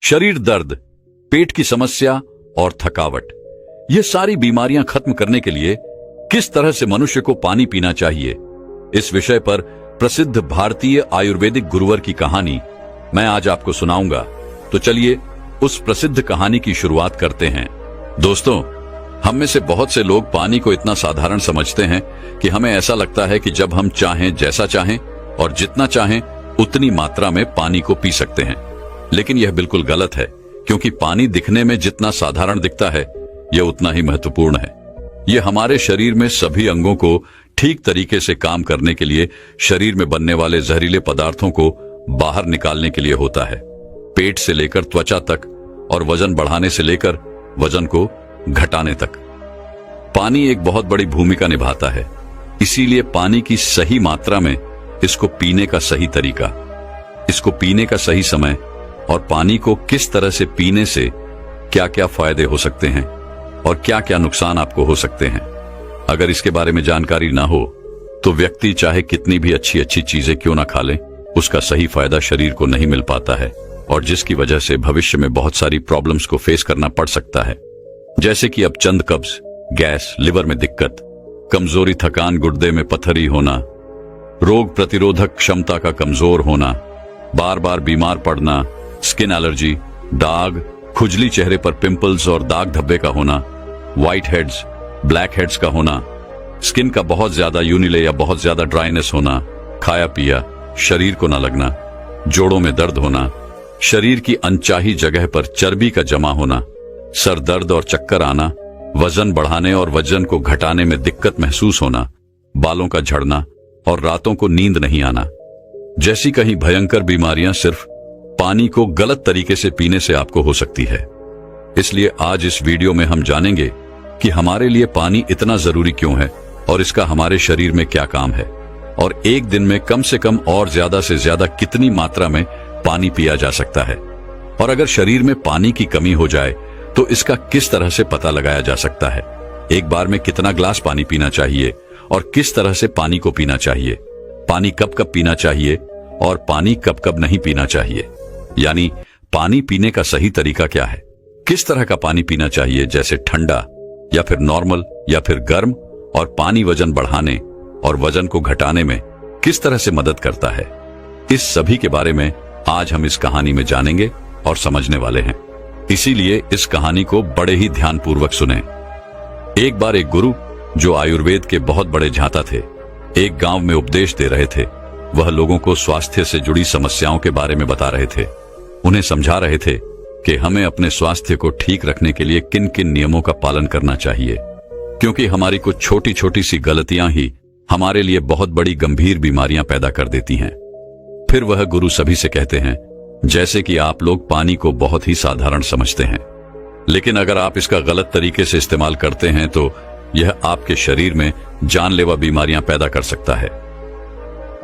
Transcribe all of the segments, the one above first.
शरीर दर्द, पेट की समस्या और थकावट, ये सारी बीमारियां खत्म करने के लिए किस तरह से मनुष्य को पानी पीना चाहिए, इस विषय पर प्रसिद्ध भारतीय आयुर्वेदिक गुरुवर की कहानी मैं आज आपको सुनाऊंगा। तो चलिए उस प्रसिद्ध कहानी की शुरुआत करते हैं। दोस्तों, हम में से बहुत से लोग पानी को इतना साधारण समझते हैं कि हमें ऐसा लगता है कि जब हम चाहें, जैसा चाहें और जितना चाहें उतनी मात्रा में पानी को पी सकते हैं। लेकिन यह बिल्कुल गलत है, क्योंकि पानी दिखने में जितना साधारण दिखता है यह उतना ही महत्वपूर्ण है। यह हमारे शरीर में सभी अंगों को ठीक तरीके से काम करने के लिए, शरीर में बनने वाले जहरीले पदार्थों को बाहर निकालने के लिए होता है। पेट से लेकर त्वचा तक और वजन बढ़ाने से लेकर वजन को घटाने तक पानी एक बहुत बड़ी भूमिका निभाता है। इसीलिए पानी की सही मात्रा में, इसको पीने का सही तरीका, इसको पीने का सही समय और पानी को किस तरह से पीने से क्या क्या फायदे हो सकते हैं और क्या क्या नुकसान आपको हो सकते हैं, अगर इसके बारे में जानकारी ना हो तो व्यक्ति चाहे कितनी भी अच्छी अच्छी चीजें क्यों ना खा ले, उसका सही फायदा शरीर को नहीं मिल पाता है और जिसकी वजह से भविष्य में बहुत सारी प्रॉब्लम्स को फेस करना पड़ सकता है। जैसे कि अब चंद कब्ज, गैस, लिवर में दिक्कत, कमजोरी, थकान, गुर्दे में पथरी होना, रोग प्रतिरोधक क्षमता का कमजोर होना, बार बार बीमार पड़ना, स्किन एलर्जी, दाग, खुजली, चेहरे पर पिंपल्स और दाग धब्बे का होना, व्हाइट हेड्स, ब्लैक हेड्स का होना, स्किन का बहुत ज्यादा यूनिले या बहुत ज्यादा ड्राइनेस होना, खाया पिया शरीर को न लगना, जोड़ों में दर्द होना, शरीर की अनचाही जगह पर चर्बी का जमा होना, सर दर्द और चक्कर आना, वजन बढ़ाने और वजन को घटाने में दिक्कत महसूस होना, बालों का झड़ना और रातों को नींद नहीं आना जैसी कहीं भयंकर बीमारियां सिर्फ पानी को गलत तरीके से पीने से आपको हो सकती है। इसलिए आज इस वीडियो में हम जानेंगे कि हमारे लिए पानी इतना जरूरी क्यों है और इसका हमारे शरीर में क्या काम है, और एक दिन में कम से कम और ज्यादा से ज्यादा कितनी मात्रा में पानी पिया जा सकता है, और अगर शरीर में पानी की कमी हो जाए तो इसका किस तरह से पता लगाया जा सकता है। एक बार में कितना ग्लास पानी पीना चाहिए और किस तरह से पानी को पीना चाहिए, पानी कब कब पीना चाहिए और पानी कब कब नहीं पीना चाहिए, यानी पानी पीने का सही तरीका क्या है, किस तरह का पानी पीना चाहिए, जैसे ठंडा या फिर नॉर्मल या फिर गर्म, और पानी वजन बढ़ाने और वजन को घटाने में किस तरह से मदद करता है। इस सभी के बारे में आज हम इस कहानी में जानेंगे और समझने वाले हैं। इसीलिए इस कहानी को बड़े ही ध्यानपूर्वक सुनें। एक बार एक गुरु, जो आयुर्वेद के बहुत बड़े झांता थे, एक गांव में उपदेश दे रहे थे। वह लोगों को स्वास्थ्य से जुड़ी समस्याओं के बारे में बता रहे थे। उन्हें समझा रहे थे कि हमें अपने स्वास्थ्य को ठीक रखने के लिए किन किन नियमों का पालन करना चाहिए, क्योंकि हमारी कुछ छोटी छोटी सी गलतियां ही हमारे लिए बहुत बड़ी गंभीर बीमारियां पैदा कर देती हैं। फिर वह गुरु सभी से कहते हैं, जैसे कि आप लोग पानी को बहुत ही साधारण समझते हैं, लेकिन अगर आप इसका गलत तरीके से इस्तेमाल करते हैं तो यह आपके शरीर में जानलेवा बीमारियां पैदा कर सकता है।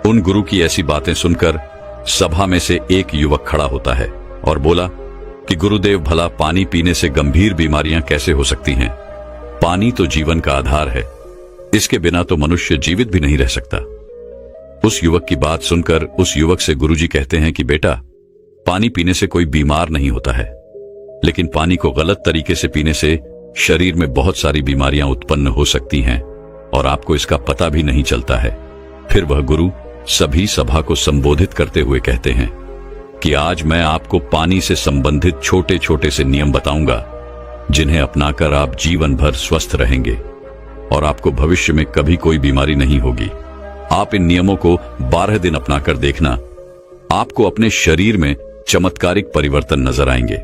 उन गुरु की ऐसी बातें सुनकर सभा में से एक युवक खड़ा होता है और बोला कि गुरुदेव, भला पानी पीने से गंभीर बीमारियां कैसे हो सकती हैं? पानी तो जीवन का आधार है, इसके बिना तो मनुष्य जीवित भी नहीं रह सकता। उस युवक की बात सुनकर उस युवक से गुरुजी कहते हैं कि बेटा, पानी पीने से कोई बीमार नहीं होता है, लेकिन पानी को गलत तरीके से पीने से शरीर में बहुत सारी बीमारियां उत्पन्न हो सकती हैं और आपको इसका पता भी नहीं चलता है। फिर वह गुरु सभी सभा को संबोधित करते हुए कहते हैं कि आज मैं आपको पानी से संबंधित छोटे छोटे से नियम बताऊंगा, जिन्हें अपनाकर आप जीवन भर स्वस्थ रहेंगे और आपको भविष्य में कभी कोई बीमारी नहीं होगी। आप इन नियमों को 12 दिन अपनाकर देखना, आपको अपने शरीर में चमत्कारिक परिवर्तन नजर आएंगे।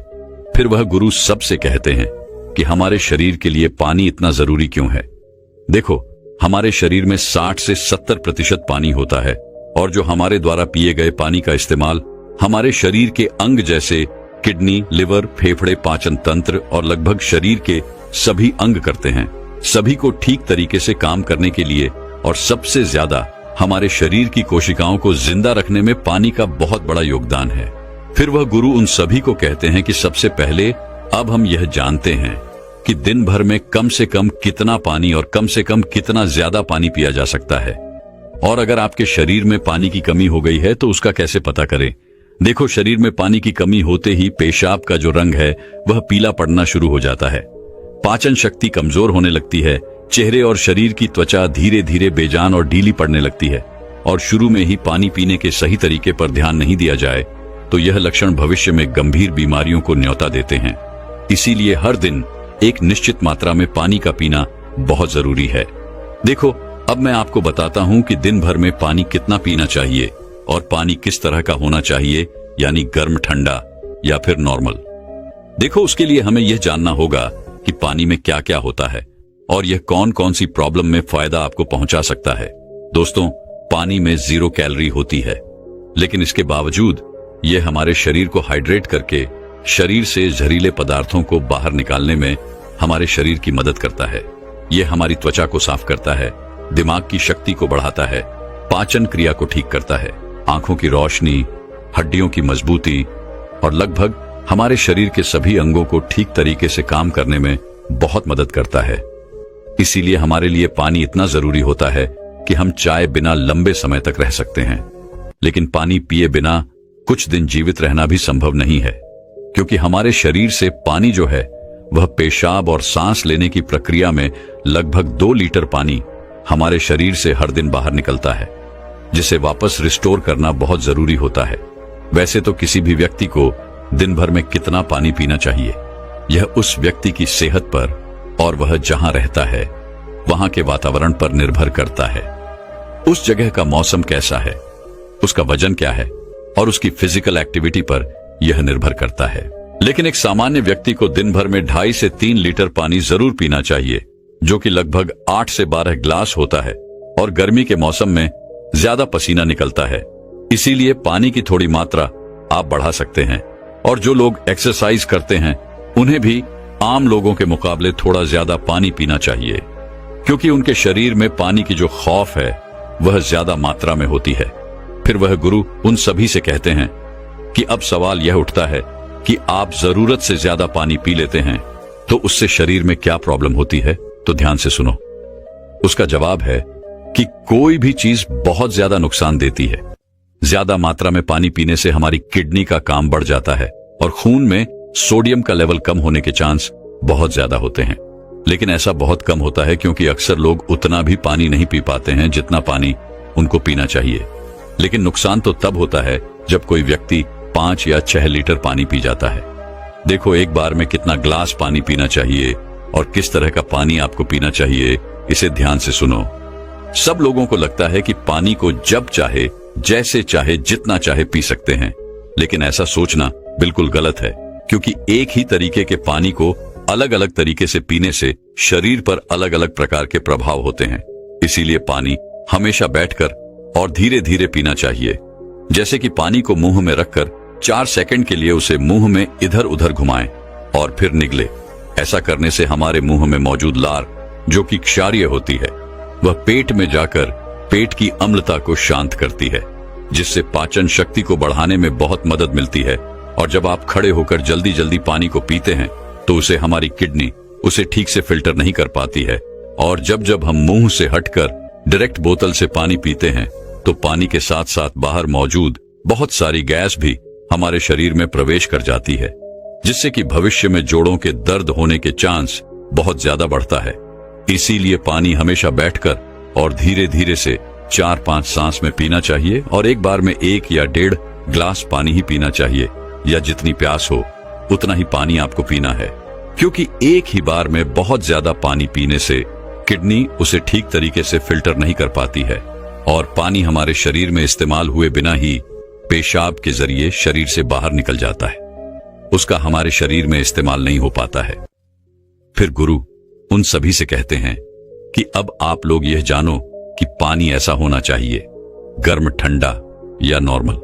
फिर वह गुरु सबसे कहते हैं कि हमारे शरीर के लिए पानी इतना जरूरी क्यों है। देखो, हमारे शरीर में 60 से 70% पानी होता है, और जो हमारे द्वारा पिए गए पानी का इस्तेमाल हमारे शरीर के अंग जैसे किडनी, लिवर, फेफड़े, पाचन तंत्र और लगभग शरीर के सभी अंग करते हैं। सभी को ठीक तरीके से काम करने के लिए और सबसे ज्यादा हमारे शरीर की कोशिकाओं को जिंदा रखने में पानी का बहुत बड़ा योगदान है। फिर वह गुरु उन सभी को कहते हैं कि सबसे पहले अब हम यह जानते हैं कि दिन भर में कम से कम कितना पानी और कम से कम कितना ज्यादा पानी पिया जा सकता है, और अगर आपके शरीर में पानी की कमी हो गई है तो उसका कैसे पता करें। देखो, शरीर में पानी की कमी होते ही पेशाब का जो रंग है वह पीला पड़ना शुरू हो जाता है। पाचन शक्ति कमजोर होने लगती है। चेहरे और शरीर की त्वचा धीरे धीरे बेजान और ढीली पड़ने लगती है। और शुरू में ही पानी पीने के सही तरीके पर ध्यान नहीं दिया जाए तो यह लक्षण भविष्य में गंभीर बीमारियों को न्योता देते हैं। इसीलिए हर दिन एक निश्चित मात्रा में पानी का पीना बहुत जरूरी है। देखो, अब मैं आपको बताता हूं कि दिन भर में पानी कितना पीना चाहिए और पानी किस तरह का होना चाहिए, यानी गर्म, ठंडा या फिर नॉर्मल। देखो, उसके लिए हमें यह जानना होगा कि पानी में क्या क्या होता है और यह कौन कौन सी प्रॉब्लम में फायदा आपको पहुंचा सकता है। दोस्तों, पानी में 0 कैलोरी होती है, लेकिन इसके बावजूद यह हमारे शरीर को हाइड्रेट करके शरीर से जहरीले पदार्थों को बाहर निकालने में हमारे शरीर की मदद करता है। यह हमारी त्वचा को साफ करता है, दिमाग की शक्ति को बढ़ाता है, पाचन क्रिया को ठीक करता है, आंखों की रोशनी, हड्डियों की मजबूती और लगभग हमारे शरीर के सभी अंगों को ठीक तरीके से काम करने में बहुत मदद करता है। इसीलिए हमारे लिए पानी इतना जरूरी होता है कि हम चाय बिना लंबे समय तक रह सकते हैं, लेकिन पानी पिए बिना कुछ दिन जीवित रहना भी संभव नहीं है, क्योंकि हमारे शरीर से पानी जो है वह पेशाब और सांस लेने की प्रक्रिया में लगभग 2 लीटर पानी हमारे शरीर से हर दिन बाहर निकलता है, जिसे वापस रिस्टोर करना बहुत जरूरी होता है। वैसे तो किसी भी व्यक्ति को दिन भर में कितना पानी पीना चाहिए, यह उस व्यक्ति की सेहत पर और वह जहां रहता है वहां के वातावरण पर निर्भर करता है। उस जगह का मौसम कैसा है, उसका वजन क्या है और उसकी फिजिकल एक्टिविटी पर यह निर्भर करता है। लेकिन एक सामान्य व्यक्ति को दिन भर में 2.5 से 3 लीटर पानी जरूर पीना चाहिए, जो कि लगभग 8 से 12 ग्लास होता है। और गर्मी के मौसम में ज्यादा पसीना निकलता है, इसीलिए पानी की थोड़ी मात्रा आप बढ़ा सकते हैं। और जो लोग एक्सरसाइज करते हैं उन्हें भी आम लोगों के मुकाबले थोड़ा ज्यादा पानी पीना चाहिए, क्योंकि उनके शरीर में पानी की जो खौफ है वह ज्यादा मात्रा में होती है। फिर वह गुरु उन सभी से कहते हैं कि अब सवाल यह उठता है कि आप जरूरत से ज्यादा पानी पी लेते हैं तो उससे शरीर में क्या प्रॉब्लम होती है। तो ध्यान से सुनो। उसका जवाब है कि कोई भी चीज बहुत ज्यादा नुकसान देती है। ज्यादा मात्रा में पानी पीने से हमारी किडनी का काम बढ़ जाता है और खून में सोडियम का लेवल कम होने के चांस बहुत ज्यादा होते हैं। लेकिन ऐसा बहुत कम होता है, क्योंकि अक्सर लोग उतना भी पानी नहीं पी पाते हैं जितना पानी उनको पीना चाहिए। लेकिन नुकसान तो तब होता है जब कोई व्यक्ति 5 या 6 लीटर पानी पी जाता है। देखो, एक बार में कितना ग्लास पानी पीना चाहिए और किस तरह का पानी आपको पीना चाहिए, इसे ध्यान से सुनो। सब लोगों को लगता है कि पानी को जब चाहे, जैसे चाहे, जितना चाहे पी सकते हैं, लेकिन ऐसा सोचना बिल्कुल गलत है, क्योंकि एक ही तरीके के पानी को अलग अलग तरीके से पीने से शरीर पर अलग अलग प्रकार के प्रभाव होते हैं। इसीलिए पानी हमेशा बैठकर और धीरे धीरे पीना चाहिए। जैसे कि पानी को मुंह में रखकर 4 सेकंड के लिए उसे मुंह में इधर उधर घुमाएं और फिर निगले। ऐसा करने से हमारे मुंह में मौजूद लार, जो कि क्षारीय होती है, वह पेट में जाकर पेट की अम्लता को शांत करती है, जिससे पाचन शक्ति को बढ़ाने में बहुत मदद मिलती है। और जब आप खड़े होकर जल्दी जल्दी पानी को पीते हैं तो उसे हमारी किडनी उसे ठीक से फिल्टर नहीं कर पाती है। और जब जब हम मुंह से हटकर डायरेक्ट बोतल से पानी पीते हैं तो पानी के साथ साथ बाहर मौजूद बहुत सारी गैस भी हमारे शरीर में प्रवेश कर जाती है, जिससे कि भविष्य में जोड़ों के दर्द होने के चांस बहुत ज्यादा बढ़ता है। इसीलिए पानी हमेशा बैठकर और धीरे धीरे से 4-5 सांस में पीना चाहिए और एक बार में 1 या 1.5 ग्लास पानी ही पीना चाहिए, या जितनी प्यास हो उतना ही पानी आपको पीना है। क्योंकि एक ही बार में बहुत ज्यादा पानी पीने से किडनी उसे ठीक तरीके से फिल्टर नहीं कर पाती है और पानी हमारे शरीर में इस्तेमाल हुए बिना ही पेशाब के जरिए शरीर से बाहर निकल जाता है, उसका हमारे शरीर में इस्तेमाल नहीं हो पाता है। फिर गुरु उन सभी से कहते हैं कि अब आप लोग यह जानो कि पानी ऐसा होना चाहिए, गर्म, ठंडा या नॉर्मल।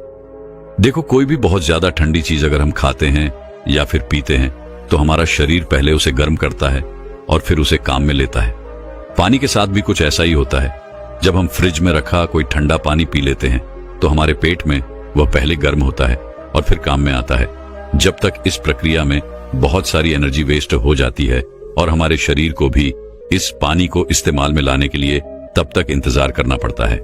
देखो, कोई भी बहुत ज्यादा ठंडी चीज अगर हम खाते हैं या फिर पीते हैं तो हमारा शरीर पहले उसे गर्म करता है और फिर उसे काम में लेता है। पानी के साथ भी कुछ ऐसा ही होता है। जब हम फ्रिज में रखा कोई ठंडा पानी पी लेते हैं तो हमारे पेट में वह पहले गर्म होता है और फिर काम में आता है। जब तक इस प्रक्रिया में बहुत सारी एनर्जी वेस्ट हो जाती है और हमारे शरीर को भी इस पानी को इस्तेमाल में लाने के लिए तब तक इंतजार करना पड़ता है,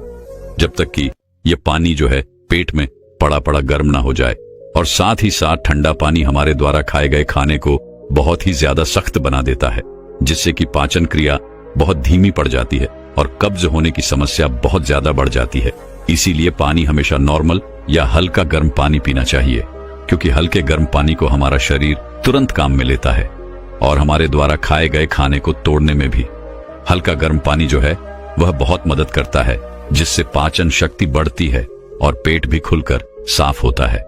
जब तक कि यह पानी जो है पेट में पड़ा पड़ा गर्म ना हो जाए। और साथ ही साथ ठंडा पानी हमारे द्वारा खाए गए खाने को बहुत ही ज्यादा सख्त बना देता है, जिससे कि पाचन क्रिया बहुत धीमी पड़ जाती है और कब्ज होने की समस्या बहुत ज्यादा बढ़ जाती है। इसीलिए पानी हमेशा नॉर्मल या हल्का गर्म पानी पीना चाहिए, क्योंकि हल्के गर्म पानी को हमारा शरीर तुरंत काम में लेता है और हमारे द्वारा खाए गए खाने को तोड़ने में भी हल्का गर्म पानी जो है वह बहुत मदद करता है, जिससे पाचन शक्ति बढ़ती है और पेट भी खुलकर साफ होता है।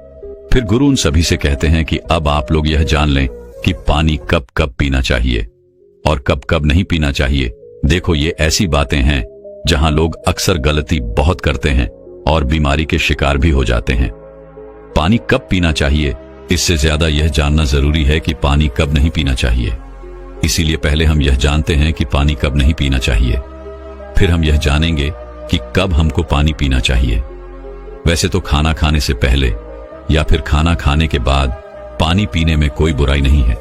फिर गुरु उन सभी से कहते हैं कि अब आप लोग यह जान लें कि पानी कब कब पीना चाहिए और कब कब नहीं पीना चाहिए। देखो, ये ऐसी बातें हैं जहां लोग अक्सर गलती बहुत करते हैं और बीमारी के शिकार भी हो जाते हैं। पानी कब पीना चाहिए, इससे ज्यादा यह जानना जरूरी है कि पानी कब नहीं पीना चाहिए। इसीलिए पहले हम यह जानते हैं कि पानी कब नहीं पीना चाहिए, फिर हम यह जानेंगे कि कब हमको पानी पीना चाहिए। वैसे तो खाना खाने से पहले या फिर खाना खाने के बाद पानी पीने में कोई बुराई नहीं है,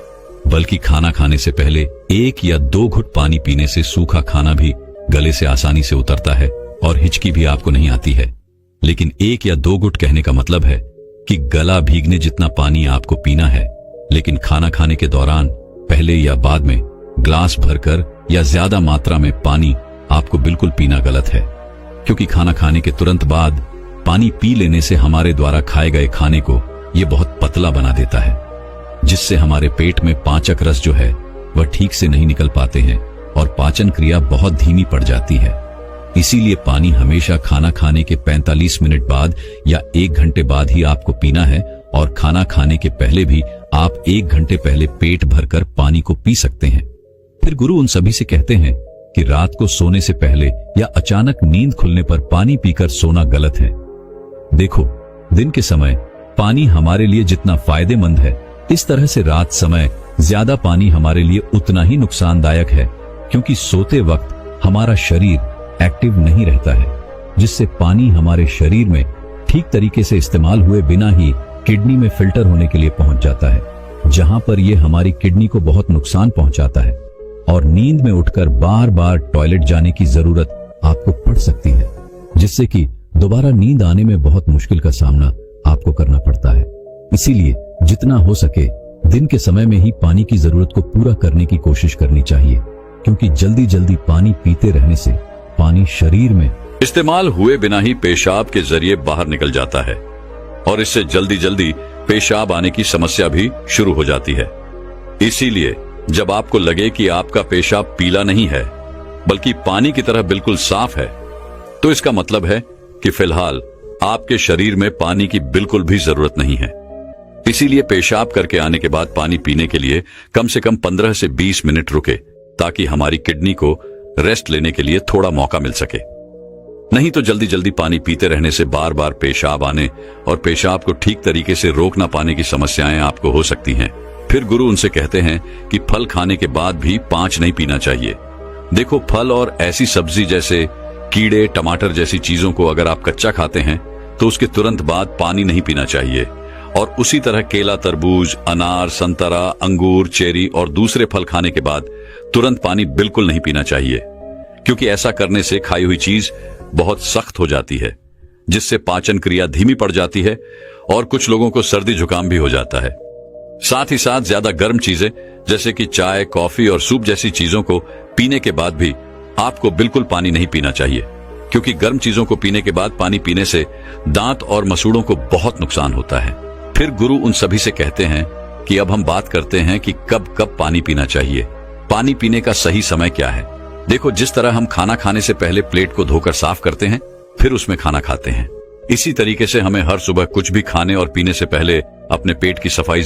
बल्कि खाना खाने से पहले 1 या 2 घुट पानी पीने से सूखा खाना भी गले से आसानी से उतरता है और हिचकी भी आपको नहीं आती है। लेकिन 1 या 2 घुट कहने का मतलब है कि गला भीगने जितना पानी आपको पीना है, लेकिन खाना खाने के दौरान पहले या बाद में ग्लास भरकर या ज्यादा मात्रा में पानी आपको बिल्कुल पीना गलत है, क्योंकि खाना खाने के तुरंत बाद पानी पी लेने से हमारे द्वारा खाए गए खाने को यह बहुत पतला बना देता है, जिससे हमारे पेट में पाचक रस जो है वह ठीक से नहीं निकल पाते हैं और पाचन क्रिया बहुत धीमी पड़ जाती है। इसीलिए पानी हमेशा खाना खाने के 45 मिनट बाद या 1 घंटे बाद ही आपको पीना है, और खाना खाने के पहले भी आप 1 घंटे पहले पेट भरकर पानी को पी सकते हैं। फिर गुरु उन सभी से कहते हैं कि रात को सोने से पहले या अचानक नींद खुलने पर पानी पीकर सोना गलत है। देखो, दिन के समय पानी हमारे लिए जितना फायदेमंद है, इस तरह से रात समय ज्यादा पानी हमारे लिए उतना ही नुकसानदायक है, क्योंकि सोते वक्त हमारा शरीर एक्टिव नहीं रहता है, जिससे पानी हमारे शरीर में ठीक तरीके से इस्तेमाल हुए बिना ही किडनी में फिल्टर होने के लिए पहुंच जाता है, जहां पर यह हमारी किडनी को बहुत नुकसान पहुंचाता है और नींद में उठकर बार बार टॉयलेट जाने की जरूरत आपको पड़ सकती है, जिससे कि दोबारा नींद आने में बहुत मुश्किल का सामना आपको करना पड़ता है। इसीलिए जितना हो सके दिन के समय में ही पानी की जरूरत को पूरा करने की कोशिश करनी चाहिए, क्योंकि जल्दी जल्दी पानी पीते रहने से पानी शरीर में इस्तेमाल हुए बिना ही पेशाब के जरिए बाहर निकल जाता है और इससे जल्दी जल्दी पेशाब आने की समस्या भी शुरू हो जाती है। इसीलिए जब आपको लगे कि आपका पेशाब पीला नहीं है बल्कि पानी की तरह बिल्कुल साफ है, तो इसका मतलब है कि फिलहाल आपके शरीर में पानी की बिल्कुल भी जरूरत नहीं है। इसीलिए पेशाब करके आने के बाद पानी पीने के लिए कम से कम 15 से 20 मिनट रुके, ताकि हमारी किडनी को रेस्ट लेने के लिए थोड़ा मौका मिल सके। नहीं तो जल्दी जल्दी पानी पीते रहने से बार बार पेशाब आने और पेशाब को ठीक तरीके से रोक ना पाने की समस्याएं आपको हो सकती हैं। फिर गुरु उनसे कहते हैं कि फल खाने के बाद भी 5 नहीं पीना चाहिए। देखो, फल और ऐसी सब्जी जैसे कीड़े, टमाटर जैसी चीजों को अगर आप कच्चा खाते हैं तो उसके तुरंत बाद पानी नहीं पीना चाहिए, और उसी तरह केला, तरबूज, अनार, संतरा, अंगूर, चेरी और दूसरे फल खाने के बाद तुरंत पानी बिल्कुल नहीं पीना चाहिए, क्योंकि ऐसा करने से खाई हुई चीज बहुत सख्त हो जाती है, जिससे पाचन क्रिया धीमी पड़ जाती है और कुछ लोगों को सर्दी जुकाम भी हो जाता है। साथ ही साथ ज्यादा गर्म चीजें जैसे कि चाय, कॉफी और सूप जैसी चीजों को पीने के बाद भी आपको बिल्कुल पानी नहीं पीना चाहिए, क्योंकि गर्म चीजों को पीने के बाद पानी पीने से दांत और मसूड़ों को बहुत नुकसान होता है। फिर गुरु उन सभी से कहते हैं कि अब हम बात करते हैं कि कब कब पानी पीना चाहिए। पानी पीने का सही समय क्या है? देखो, जिस तरह हम खाना खाने से पहले प्लेट को धोकर साफ करते हैं, फिर उसमें खाना खाते हैं, इसी तरीके से हमें हर सुबह कुछ भी खाने और पीने से पहले अपने पेट की सफाई